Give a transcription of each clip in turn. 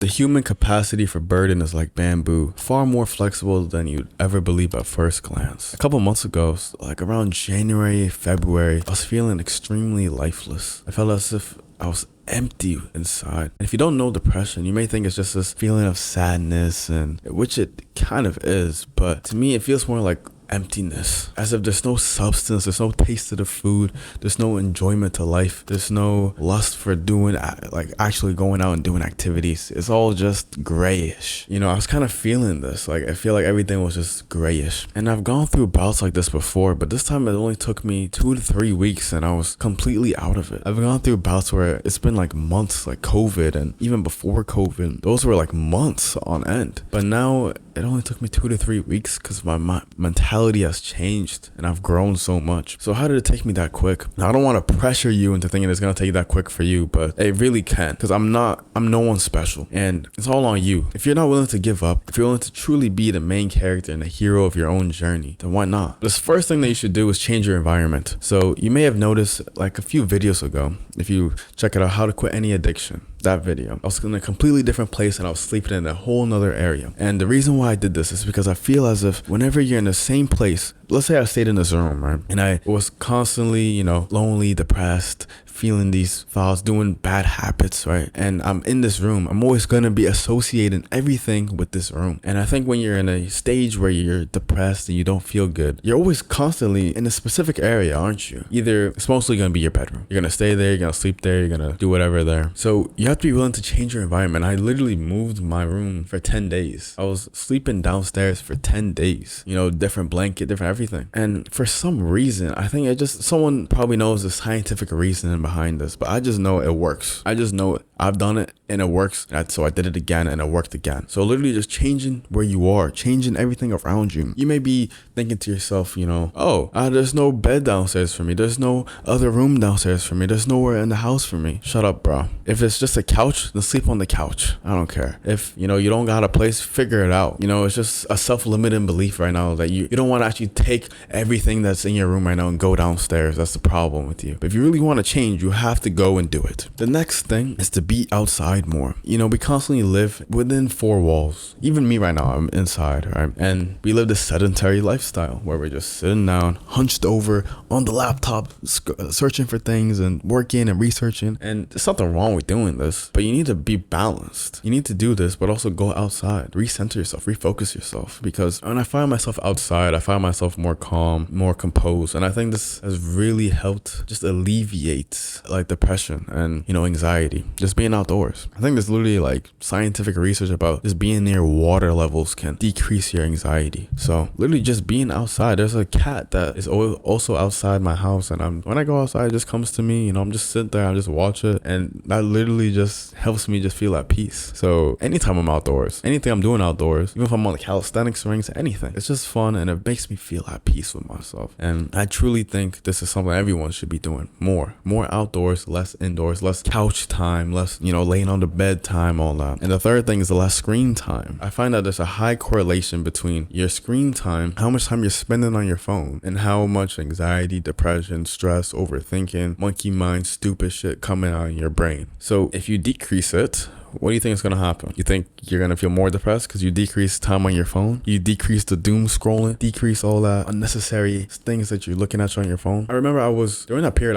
The human capacity for burden is like bamboo, far more flexible than you'd ever believe at first glance. A couple months ago, like around January, February, I was feeling extremely lifeless. I felt as if I was empty inside. And if you don't know depression, you may think it's just this feeling of sadness, and which it kind of is, but to me it feels more like emptiness, as if there's no substance, there's no taste to the food, there's no enjoyment to life, there's no lust for doing, like actually going out and doing activities. It's all just grayish. I was kind of feeling this, like I feel like everything was just grayish. And I've gone through bouts like this before, but this time it only took me 2 to 3 weeks and I was completely out of it. I've gone through bouts where it's been like months, like COVID, and even before COVID, those were like months on end. But now it only took me 2 to 3 weeks because my mentality has changed and I've grown so much. So how did it take me that quick? Now, I don't want to pressure you into thinking it's going to take that quick for you, but it really can, because I'm no one special, and it's all on you. If you're not willing to give up, if you're willing to truly be the main character and the hero of your own journey, then why not? The first thing that you should do is change your environment. So you may have noticed like a few videos ago, if you check it out, how to quit any addiction, that video, I was in a completely different place and I was sleeping in a whole nother area. And the reason why I did this is because I feel as if whenever you're in the same place, let's say I stayed in this room, right? And I was constantly, lonely, depressed, feeling these thoughts, doing bad habits, right? And I'm in this room, I'm always going to be associating everything with this room. And I think when you're in a stage where you're depressed and you don't feel good, you're always constantly in a specific area, aren't you? Either it's mostly going to be your bedroom. You're going to stay there, you're going to sleep there, you're going to do whatever there. So you have to be willing to change your environment. I literally moved my room for 10 days. I was sleeping downstairs for 10 days, different blanket, different everything. And for some reason, I think someone probably knows the scientific reasoning behind this, but I just know it works. I just know it. I've done it and it works. So I did it again and it worked again. So literally just changing where you are, changing everything around you. You may be thinking to yourself, there's no bed downstairs for me. There's no other room downstairs for me. There's nowhere in the house for me. Shut up, bro. If it's just a couch, then sleep on the couch. I don't care. If, you don't got a place, figure it out. It's just a self-limiting belief right now that you don't want to actually take everything that's in your room right now and go downstairs. That's the problem with you. But if you really want to change, you have to go and do it. The next thing is to be outside more. We constantly live within 4 walls. Even me right now, I'm inside, right? And we live this sedentary lifestyle where we're just sitting down, hunched over on the laptop, searching for things and working and researching. And there's something wrong with doing this, but you need to be balanced. You need to do this, but also go outside, recenter yourself, refocus yourself. Because when I find myself outside, I find myself more calm, more composed. And I think this has really helped just alleviate like depression and, anxiety. Just being outdoors. I think there's literally like scientific research about just being near water levels can decrease your anxiety. So literally just being outside. There's a cat that is also outside my house, and when I go outside, it just comes to me. I'm just sitting there, I just watch it, and that literally just helps me just feel at peace. So anytime I'm outdoors, anything I'm doing outdoors, even if I'm on the calisthenics rings, anything, it's just fun and it makes me feel at peace with myself. And I truly think this is something everyone should be doing more outdoors, less indoors, less couch time, less laying on the bed time, all that. And the third thing is the less screen time. I find that there's a high correlation between your screen time, how much time you're spending on your phone, and how much anxiety, depression, stress, overthinking, monkey mind, stupid shit coming out in your brain. So if you decrease it, what do you think is going to happen? You think you're going to feel more depressed because you decrease time on your phone? You decrease the doom scrolling, decrease all that unnecessary things that you're looking at on your phone? I remember during that period,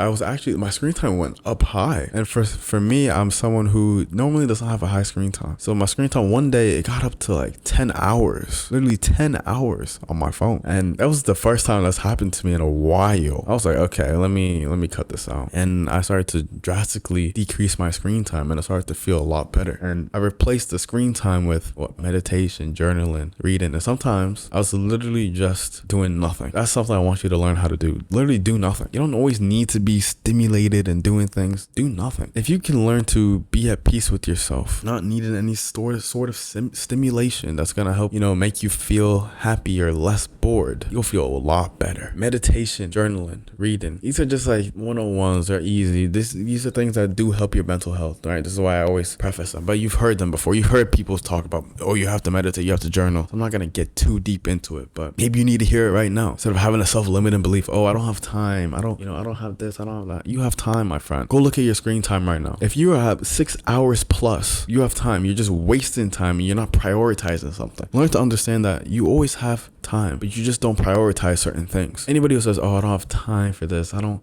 my screen time went up high. And for me, I'm someone who normally doesn't have a high screen time. So my screen time one day, it got up to like 10 hours, literally 10 hours on my phone. And that was the first time that's happened to me in a while. I was like, okay, let me cut this out. And I started to drastically decrease my screen time, and I started to feel a lot better. And I replaced the screen time with meditation, journaling, reading. And sometimes I was literally just doing nothing. That's something I want you to learn how to do. Literally do nothing. You don't always need to be stimulated and doing things. Do nothing. If you can learn to be at peace with yourself, not needing any sort of stimulation that's going to help, make you feel happy or less bored, you'll feel a lot better. Meditation, journaling, reading. These are just like 101s. They're easy. These are things that do help your mental health, right? This is why I always preface this. But you've heard them before. You've heard people talk about, oh, you have to meditate, you have to journal. I'm not gonna get too deep into it, but maybe you need to hear it right now. Instead of having a self-limiting belief, oh, I don't have time. I don't have this, I don't have that. You have time, my friend. Go look at your screen time right now. If you have 6 hours plus, you have time. You're just wasting time and you're not prioritizing something. Learn to understand that you always have time, but you just don't prioritize certain things. Anybody who says, oh, I don't have time for this, I don't,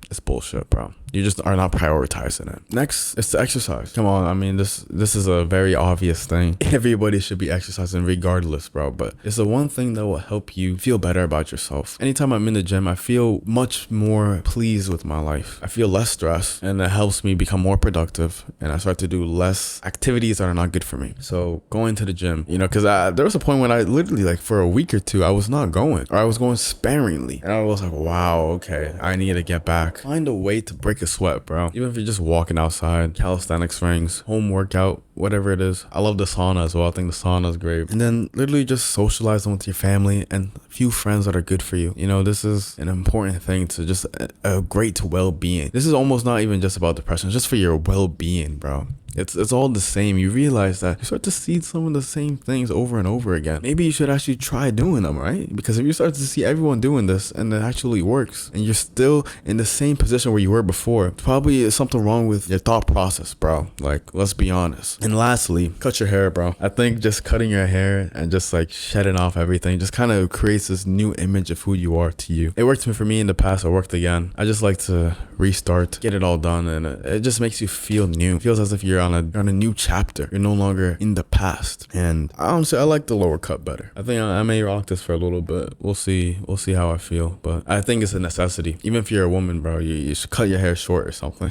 it's bullshit, bro. You just are not prioritizing it. Next is to exercise. Come on, I mean, this is a very obvious thing. Everybody should be exercising regardless, bro. But it's the one thing that will help you feel better about yourself. Anytime I'm in the gym, I feel much more pleased with my life. I feel less stressed, and it helps me become more productive. And I start to do less activities that are not good for me. So going to the gym, because there was a point when I literally, like, for a week or two, I was not going, or I was going sparingly. And I was like, wow, okay, I need to get back. Find a way to break a sweat, bro. Even if you're just walking outside, calisthenics rings, home workout, whatever it is. I love the sauna as well. I think the sauna is great. And then literally just socialize with your family and a few friends that are good for you. This is an important thing to just a great well-being. This is almost not even just about depression. It's just for your well-being, bro. It's all the same. You realize that you start to see some of the same things over and over again. Maybe you should actually try doing them, right? Because if you start to see everyone doing this and it actually works and you're still in the same position where you were before, probably is something wrong with your thought process, bro. Like, let's be honest. And lastly, cut your hair, bro. I think just cutting your hair and just like shedding off everything just kind of creates this new image of who you are to you. It worked for me in the past. It worked again. I just like to restart, get it all done, and it just makes you feel new. It feels as if you're on a new chapter. You're no longer in the past. And honestly, I like the lower cut better. I think I may rock this for a little bit. We'll see how I feel. But I think it's a necessity. Even if you're a woman, bro, you should cut your hair short or something.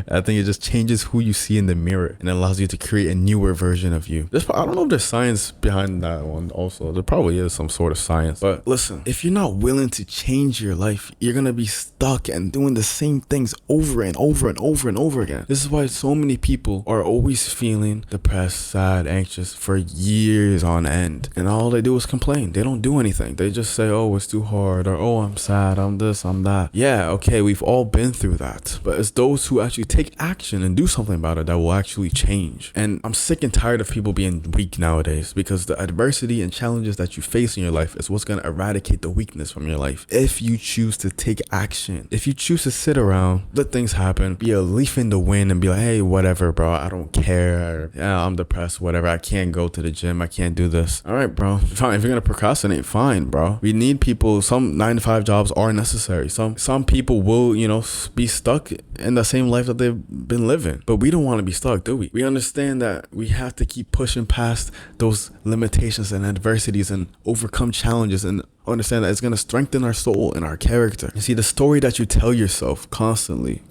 I think it just changes who you see in the mirror and allows you to create a newer version of you. I don't know if there's science behind that one also. There probably is some sort of science. But listen, if you're not willing to change your life, you're gonna be stuck and doing the same things over and over and over and over again. This is why so many people are always feeling depressed, sad, anxious for years on end. And all they do is complain. They don't do anything. They just say, oh, it's too hard, or oh, I'm sad, I'm this, I'm that. Yeah, okay, we've all been through that. But it's those who actually take action and do something about it that will actually change. And I'm sick and tired of people being weak nowadays, because the adversity and challenges that you face in your life is what's going to eradicate the weakness from your life. If you choose to take action, if you choose to sit around, let things happen, be a leaf in the wind and be like, hey, whatever, bro, I don't care. Yeah, I'm depressed, whatever. I can't go to the gym. I can't do this. All right, bro. Fine. If you're going to procrastinate, fine, bro. We need people. Some 9-to-5 jobs are necessary. Some people will, be stuck in the same life that they've been living. But we don't want to be stuck, do we? We understand that we have to keep pushing past those limitations and adversities and overcome challenges and understand that it's going to strengthen our soul and our character. You see, the story that you tell yourself constantly,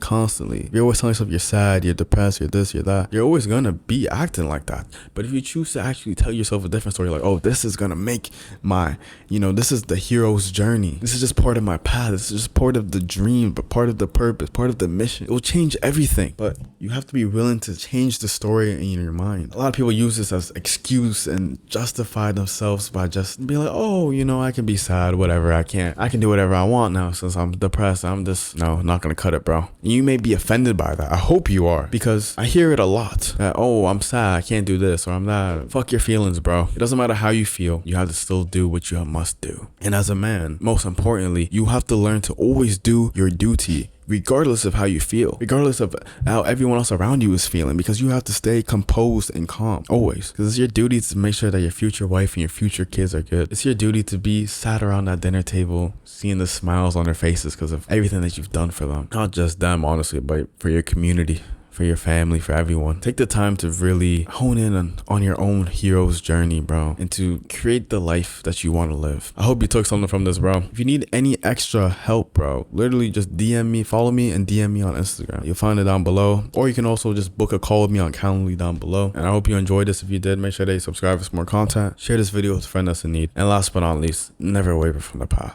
you're always telling yourself you're sad, you're depressed, you're this, you're that. You're always going to be acting like that. But if you choose to actually tell yourself a different story, like, oh, this is going to make my, this is the hero's journey. This is just part of my path. This is just part of the dream, but part of the purpose, part of the mission. It will change everything. But you have to be willing to change the story in your mind. A lot of people use this as excuse and justify themselves by just being like, oh, I can be sad, whatever. I can do whatever I want now since I'm depressed. No, not gonna cut it, bro. You may be offended by that. I hope you are, because I hear it a lot that, oh, I'm sad, I can't do this, or I'm that. Fuck your feelings, bro. It doesn't matter how you feel. You have to still do what you must do. And as a man, most importantly, you have to learn to always do your duty, regardless of how you feel, regardless of how everyone else around you is feeling, because you have to stay composed and calm always, because it's your duty to make sure that your future wife and your future kids are good. It's your duty to be sat around that dinner table seeing the smiles on their faces because of everything that you've done for them. Not just them, honestly, but for your community, for your family, for everyone. Take the time to really hone in on your own hero's journey, bro, and to create the life that you want to live. I hope you took something from this, bro. If you need any extra help, bro, literally just DM me, follow me, and DM me on Instagram. You'll find it down below, or you can also just book a call with me on Calendly down below. And I hope you enjoyed this. If you did, make sure that you subscribe for some more content. Share this video with a friend that's in need. And last but not least, never waver from the path.